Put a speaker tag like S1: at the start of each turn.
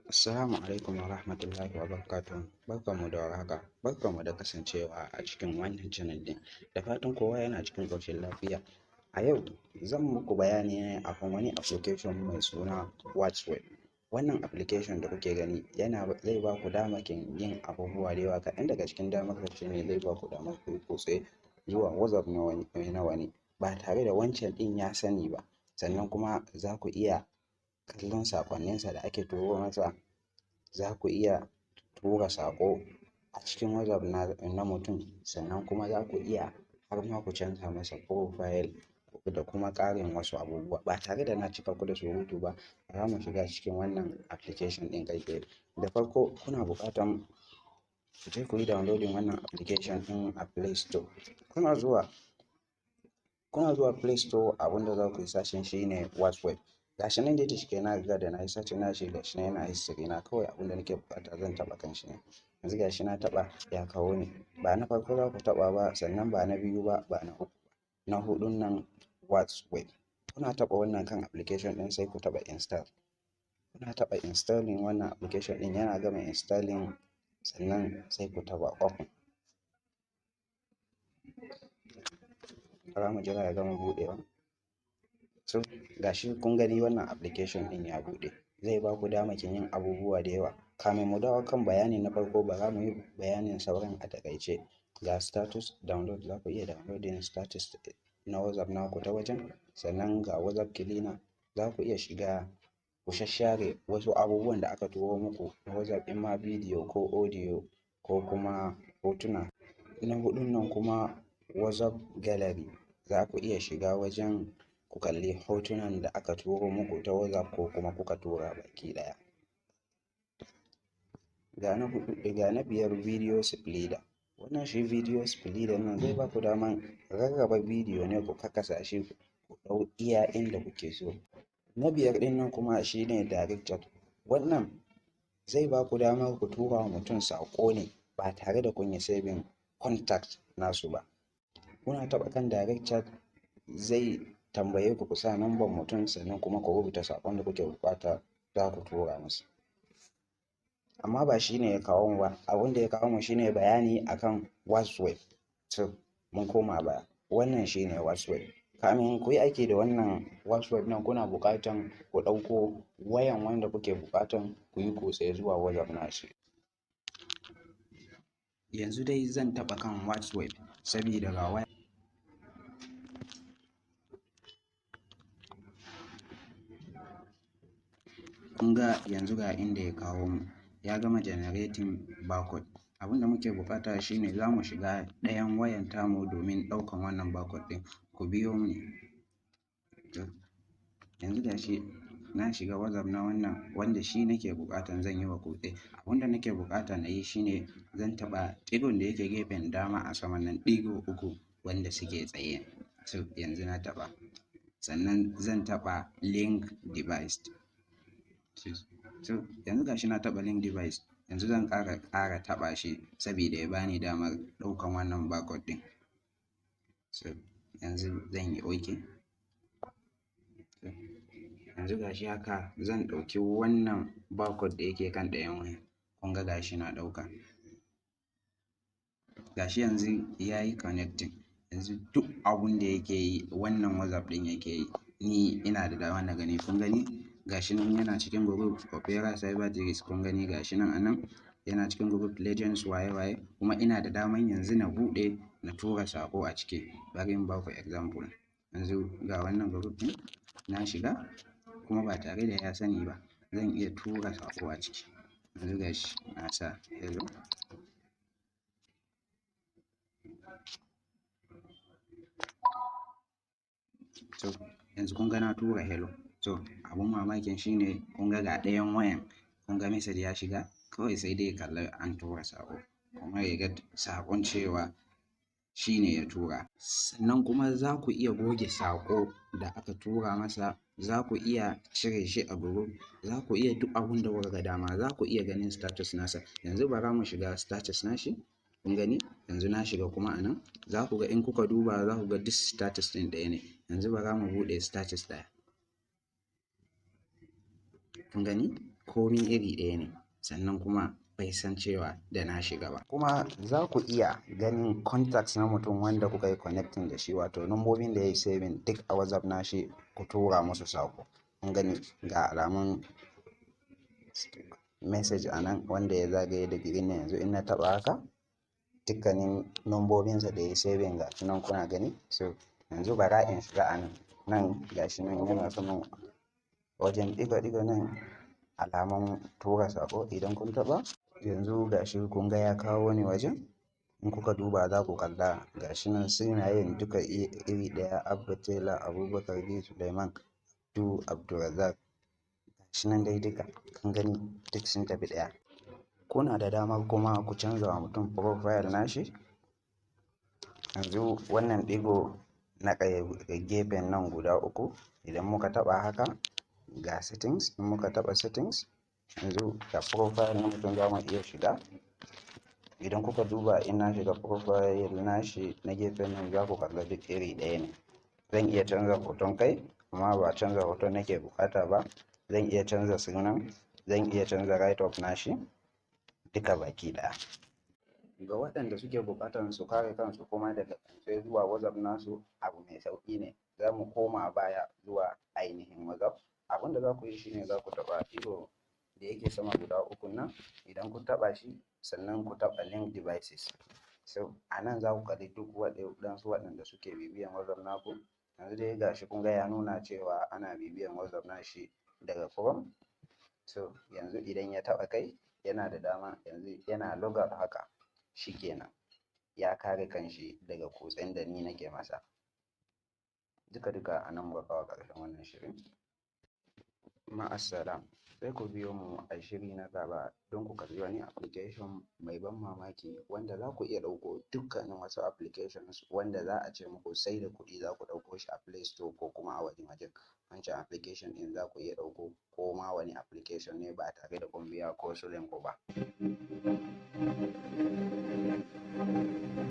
S1: Assalamu alaikum wa rahmatullahi wa barakatuh. Barkanmu da warhaka. Barkanmu da kasancewa a cikin wannan channel din. Da fatan kowa yana cikin ƙoshin lafiya. A yau zan muku bayani ne akan wani application mai suna WHATS. Wannan application da kuke gani zai ba ku damakin yin abubuwa da yawa. Kaɗan daga cikin damar ne zai ba ku damar ku kutse zuwa WhatsApp na wani ba tare da wancan ɗin ya sani ba. Sannan kuma za ku iya kallon saƙonninsa da ake turo masa. Za ku iya tura saƙo a cikin WhatsApp na mutum, sannan kuma za ku iya har ma ku canza masa profile da kuma ƙarin wasu abubuwa. Ba tare da na cika ku da surutu ba, za mu shiga cikin wannan application ɗin kai tsaye. Da farko kuna buƙatan ku je ku yi downloading wannan application ɗin a Play Store. Kuna zuwa Play Store, abinda za ku yi sashen shine WhatsApp. Gashi nan dai da shike na riga da na yi sacin nashi, gashi nan yana history na. Kawai abinda nake buƙata zan taɓa kan shi ne. Yanzu gashi na taɓa ya kawo ni. Ba na farko za ku taɓa ba, sannan ba na biyu ba, ba na uku ba. Na huɗun nan WhatsApp. Kuna taɓa wannan kan application ɗin sai ku taɓa install. Kuna taɓa installing wannan application ɗin, yana gama installing sannan sai ku taɓa open. Bara mu jira ya gama buɗewa. So gashi kun gani wannan application ɗin ya buɗe. Zai ba ku damakin yin abubuwa da yawa. Kamin mu dawo kan bayani na farko, bara mu yi bayanin sauran a taƙaice. Ga status download, za ku iya downloading status na WhatsApp naku ta wajen. Sannan ga WhatsApp cleaner, za ku iya shiga ku shashshare wasu abubuwan da aka turo muku na WhatsApp, in ma bidiyo ko audio ko kuma hotuna. Na huɗun nan kuma WhatsApp gallery, za ku iya shiga wajen ku kalli hotunan da aka turo muku ta WhatsApp ko kuma kuka tura baki ɗaya. Ga na biyar video splitter. Wannan shi video splitter nan zai ba ku daman rarraba bidiyo ne ku kakkasa shi ku ɗau iya inda kuke so. Na biyar ɗin nan kuma shine direct chat. Wannan zai ba ku damar ku tura wa mutum saƙo ne ba tare da kun yi saving contact nasu ba. Kuna taɓa kan direct chat, zai tambaye ku sa nambar mutum, sannan kuma ku rubuta saƙon da kuke buƙata za ku tura masa. Amma ba shi ne ya kawo mu ba. Abin da ya kawo mu shine bayani akan WhatsApp. So mun koma baya. Wannan shine WhatsApp. Kamin ku yi aiki da wannan WhatsApp nan, kuna buƙatan ku ɗauko wayan wanda kuke buƙatan ku yi kutse zuwa WhatsApp nashi. Yanzu dai zan taɓa kan WhatsApp sabida ga waya. Kun ga yanzu ga inda ya kawo mu, ya gama generating barcode. Abin da muke buƙata shine za mu shiga ɗayan wayan tamu domin ɗaukan wannan barcode ɗin. Ku biyo mu. Yanzu gashi na shiga WhatsApp na wannan wanda shi nake buƙatan zan yi wa kutse. Abin da nake buƙata na yi shine zan taɓa ɗigon da yake gefen dama a saman nan, ɗigo uku wanda suke tsaye. So yanzu na taɓa. Sannan zan taɓa link device. So yanzu gashi na taɓa link device. Yanzu zan ƙara taɓa shi saboda ya bani damar ɗaukan wannan barcode ɗin. So yanzu zan yi OK. Yanzu gashi haka zan ɗauki wannan barcode da yake kan ɗayan wayan. Kun ga gashi na ɗauka. Gashi yanzu ya yi connecting. Yanzu duk abun da yake yi wannan WhatsApp ɗin yake yi. Ni ina da dama na gani. Kun gani gashi nan yana cikin group Opera Cyber Series. Kun gani gashi nan anan yana cikin group Legends waye. Kuma ina da daman yanzu na buɗe na tura saƙo a ciki. Bari in baku example. Yanzu ga wannan group ɗin na shiga kuma ba tare da ya sani ba zan iya tura saƙo a ciki. Yanzu gashi na sa hello. So yanzu kun ga na tura hello. So abun mamakin shine kun ga ɗayan wayan, kun ga message ya shiga, kawai sai dai kalla an tura saƙo kuma ya ga saƙon cewa shi ne ya tura. Sannan kuma za ku iya goge saƙo da aka tura masa, za ku iya cire shi a group, za ku iya duk abun da kuka ga dama. Za ku iya ganin status nasa. Yanzu bara mu shiga status nashi. Kun gani yanzu na shiga kuma anan za ku ga in kuka duba za ku ga duk status ɗin ɗaya ne. Yanzu bara mu buɗe status ɗaya. Kun gani komi iri ɗaya ne, sannan kuma bai san cewa da na shiga ba. Kuma za ku iya ganin contacts na mutum wanda kuka yi connecting da shi, wato nambobin da ya yi saving duk a WhatsApp nashi, ku tura musu sako. Kun gani ga alamun message a nan wanda ya zagaye da green yanzu in na taɓa haka dukkanin nambobinsa da ya yi saving ga nan kuna gani. So yanzu bara in shiga a nan gashi nan yana saman wajen ɗigo nan alaman tura sako. Idan kun taɓa yanzu gashi kun ga ya kawo ni wajen, in kuka duba za ku kalla gashi nan sunayen duka iri ɗaya, Abba Tela, Abubakar B Suleiman, Abdulrazak, gashi nan dai duka kun gani duk sun tafi ɗaya. Kuna da damar kuma ku canza wa mutum profile nashi. Yanzu wannan ɗigo na gefen nan guda uku idan muka taɓa haka ga settings, in muka taɓa settings yanzu ga profile na mutum za mu iya shiga. Idan kuka duba in na shiga profile nashi na gefen nan za ku kalla duk iri ɗaya ne. Zan iya canza hoton kai amma ba canza hoton nake bukata ba. Zan iya canza sunan, zan iya canza write up nashi duka baki ɗaya. Ga waɗanda suke buƙatar su kare kansu kuma daga sai zuwa WhatsApp nasu abu mai sauƙi ne. Za mu koma baya zuwa ainihin WhatsApp. Abin da za ku yi shine za ku taɓa ɗigo da yake sama guda uku nan. Idan kun taɓa shi sannan ku taɓa link devices. So a nan za ku kalli duk waɗansu waɗanda suke bibiyan WhatsApp naku. Yanzu dai gashi kun ga ya nuna cewa ana bibiyan WhatsApp nashi daga Chrome. So yanzu idan ya taɓa kai yana da dama yanzu yana logout haka shikenan ya kare kanshi daga kutsen da ni nake masa. Duka a nan muka kawo ƙarshen wannan shirin. Ma'assalam, sai ku biyo mu a shiri na gaba don ku kalli wani application mai ban mamaki wanda za ku iya ɗauko dukkanin wasu applications wanda za a ce muku sai da kuɗi za ku ɗauko shi a Play Store ko kuma a wajen. Wancan application ɗin za ku iya ɗauko ko ma wani application ne ba tare da kun biya ko silen ku ba.